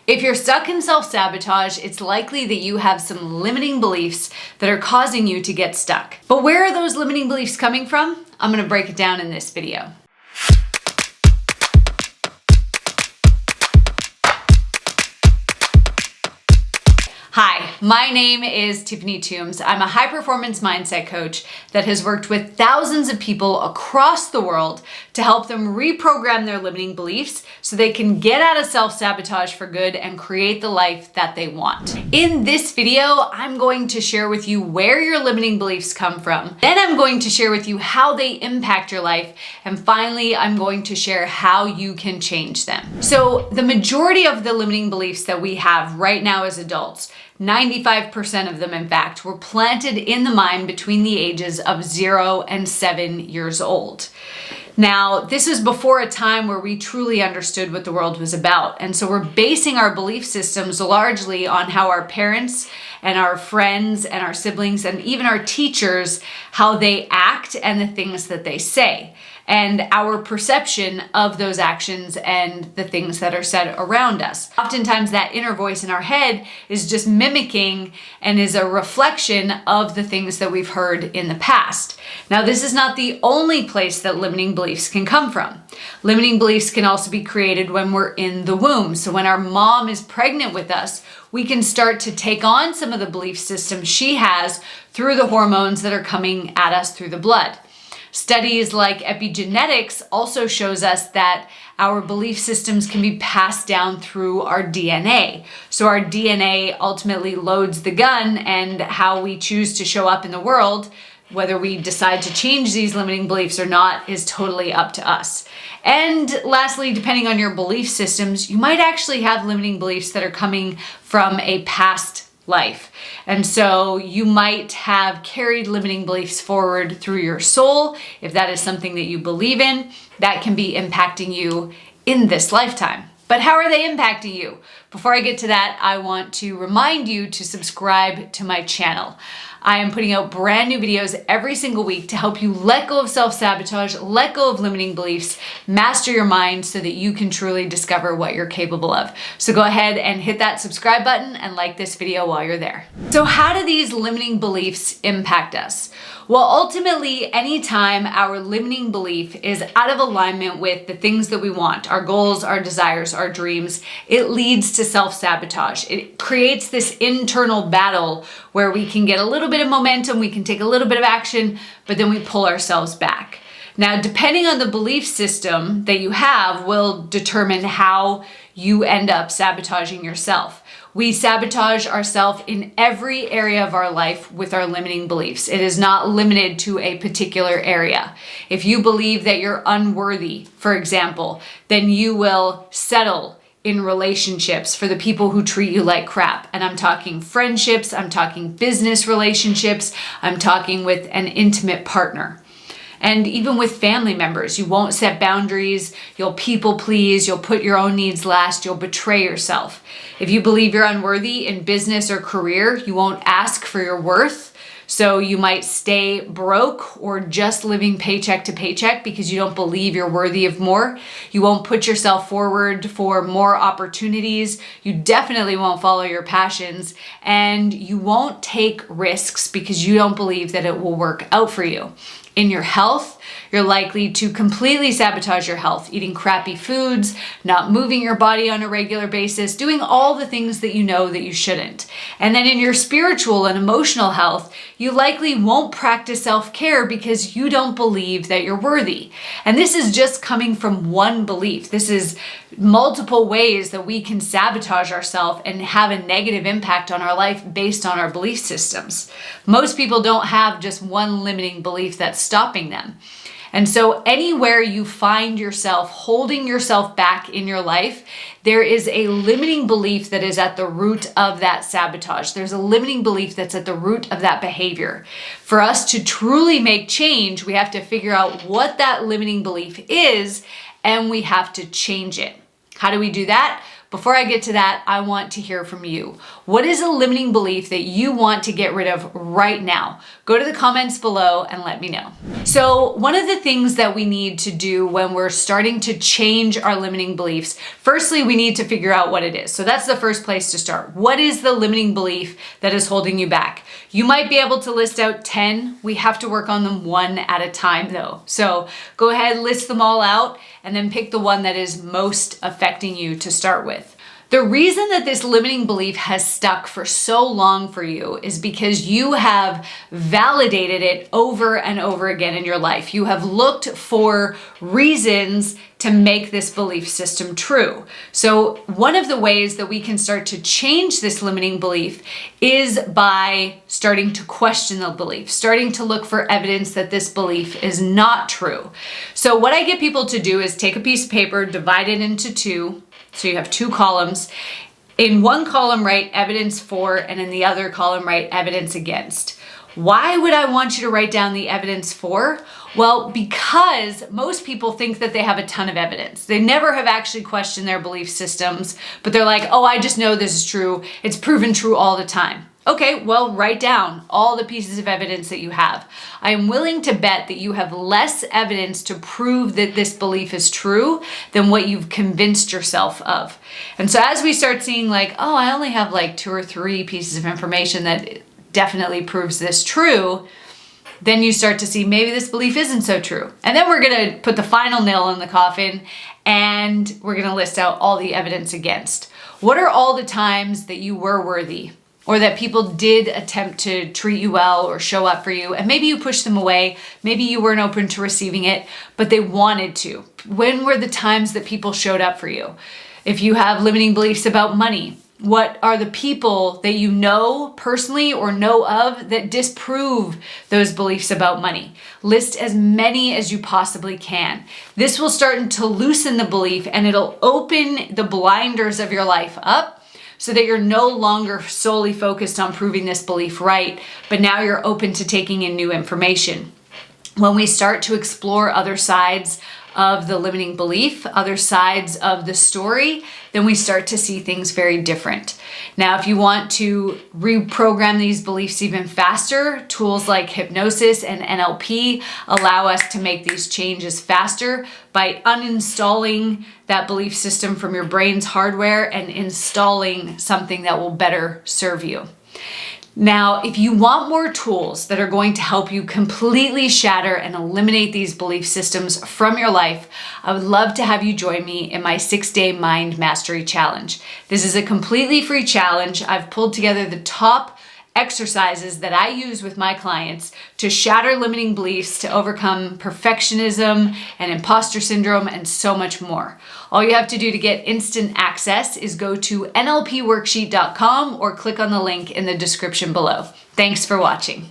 If you're stuck in self-sabotage, it's likely that you have some limiting beliefs that are causing you to get stuck. But where are those limiting beliefs coming from? I'm going to break it down in this video. Hi, my name is Tiffany Toombs. I'm a high-performance mindset coach that has worked with thousands of people across the world to help them reprogram their limiting beliefs so they can get out of self-sabotage for good and create the life that they want. In this video, I'm going to share with you where your limiting beliefs come from. Then I'm going to share with you how they impact your life. And finally, I'm going to share how you can change them. So the majority of the limiting beliefs that we have right now as adults, 95% of them, in fact, were planted in the mind between the ages of 0 and 7 years old. Now, this is before a time where we truly understood what the world was about. And so we're basing our belief systems largely on how our parents and our friends and our siblings and even our teachers, how they act and the things that they say, and our perception of those actions and the things that are said around us. Oftentimes that inner voice in our head is just mimicking and is a reflection of the things that we've heard in the past. Now, this is not the only place that limiting beliefs can come from. Limiting beliefs can also be created when we're in the womb. So when our mom is pregnant with us, we can start to take on some of the belief systems she has through the hormones that are coming at us through the blood. Studies like epigenetics also shows us that our belief systems can be passed down through our DNA. So our DNA ultimately loads the gun, and how we choose to show up in the world, whether we decide to change these limiting beliefs or not, is totally up to us. And lastly, depending on your belief systems, you might actually have limiting beliefs that are coming from a past life. And so you might have carried limiting beliefs forward through your soul. If that is something that you believe in, that can be impacting you in this lifetime. But how are they impacting you? Before I get to that, I want to remind you to subscribe to my channel. I am putting out brand new videos every single week to help you let go of self-sabotage, let go of limiting beliefs, master your mind so that you can truly discover what you're capable of. So go ahead and hit that subscribe button and like this video while you're there. So how do these limiting beliefs impact us? Well, ultimately, anytime our limiting belief is out of alignment with the things that we want, our goals, our desires, our dreams, it leads to self-sabotage. It creates this internal battle where we can get a little bit of momentum, we can take a little bit of action, but then we pull ourselves back. Now, depending on the belief system that you have will determine how you end up sabotaging yourself. We sabotage ourselves in every area of our life with our limiting beliefs. It is not limited to a particular area. If you believe that you're unworthy, for example, then you will settle in relationships for the people who treat you like crap. And I'm talking friendships, I'm talking business relationships, I'm talking with an intimate partner. And even with family members, you won't set boundaries, you'll people please, you'll put your own needs last, you'll betray yourself. If you believe you're unworthy in business or career, you won't ask for your worth. So you might stay broke or just living paycheck to paycheck because you don't believe you're worthy of more. You won't put yourself forward for more opportunities. You definitely won't follow your passions, and you won't take risks because you don't believe that it will work out for you. In your health, you're likely to completely sabotage your health, eating crappy foods, not moving your body on a regular basis, doing all the things that you know that you shouldn't. And then in your spiritual and emotional health, you likely won't practice self-care because you don't believe that you're worthy. And this is just coming from one belief. This is multiple ways that we can sabotage ourselves and have a negative impact on our life based on our belief systems. Most people don't have just one limiting belief that's stopping them. And so anywhere you find yourself holding yourself back in your life, there is a limiting belief that is at the root of that sabotage. There's a limiting belief that's at the root of that behavior. For us to truly make change, we have to figure out what that limiting belief is, and we have to change it. How do we do that? before I get to that, I want to hear from you. What is a limiting belief that you want to get rid of right now? Go to the comments below and let me know. So one of the things that we need to do when we're starting to change our limiting beliefs, firstly, we need to figure out what it is. So that's the first place to start. What is the limiting belief that is holding you back? You might be able to list out 10. We have to work on them one at a time though. So go ahead, list them all out, and then pick the one that is most affecting you to start with. The reason that this limiting belief has stuck for so long for you is because you have validated it over and over again in your life. You have looked for reasons to make this belief system true. So one of the ways that we can start to change this limiting belief is by starting to question the belief, starting to look for evidence that this belief is not true. So what I get people to do is take a piece of paper, divide it into two. So you have two columns. In one column, write evidence for, and in the other column, write evidence against. Why would I want you to write down the evidence for? Well, because most people think that they have a ton of evidence. They never have actually questioned their belief systems, but they're like, oh, I just know this is true. It's proven true all the time. Okay, well, write down all the pieces of evidence that you have. I am willing to bet that you have less evidence to prove that this belief is true than what you've convinced yourself of. And so as we start seeing like, oh, I only have like 2 or 3 pieces of information that definitely proves this true, then you start to see maybe this belief isn't so true. And then we're gonna put the final nail in the coffin and we're gonna list out all the evidence against. What are all the times that you were worthy? Or that people did attempt to treat you well or show up for you, and maybe you pushed them away, maybe you weren't open to receiving it, but they wanted to. When were the times that people showed up for you? If you have limiting beliefs about money, what are the people that you know personally or know of that disprove those beliefs about money? List as many as you possibly can. This will start to loosen the belief and it'll open the blinders of your life up, so that you're no longer solely focused on proving this belief right, but now you're open to taking in new information. When we start to explore other sides of the limiting belief, other sides of the story, then we start to see things very different. Now, if you want to reprogram these beliefs even faster, tools like hypnosis and NLP allow us to make these changes faster by uninstalling that belief system from your brain's hardware and installing something that will better serve you. Now, if you want more tools that are going to help you completely shatter and eliminate these belief systems from your life, I would love to have you join me in my 6-day Mind Mastery Challenge. This is a completely free challenge. I've pulled together the top exercises that I use with my clients to shatter limiting beliefs, to overcome perfectionism and imposter syndrome, and so much more. All you have to do to get instant access is go to nlpworksheet.com or click on the link in the description below. Thanks for watching.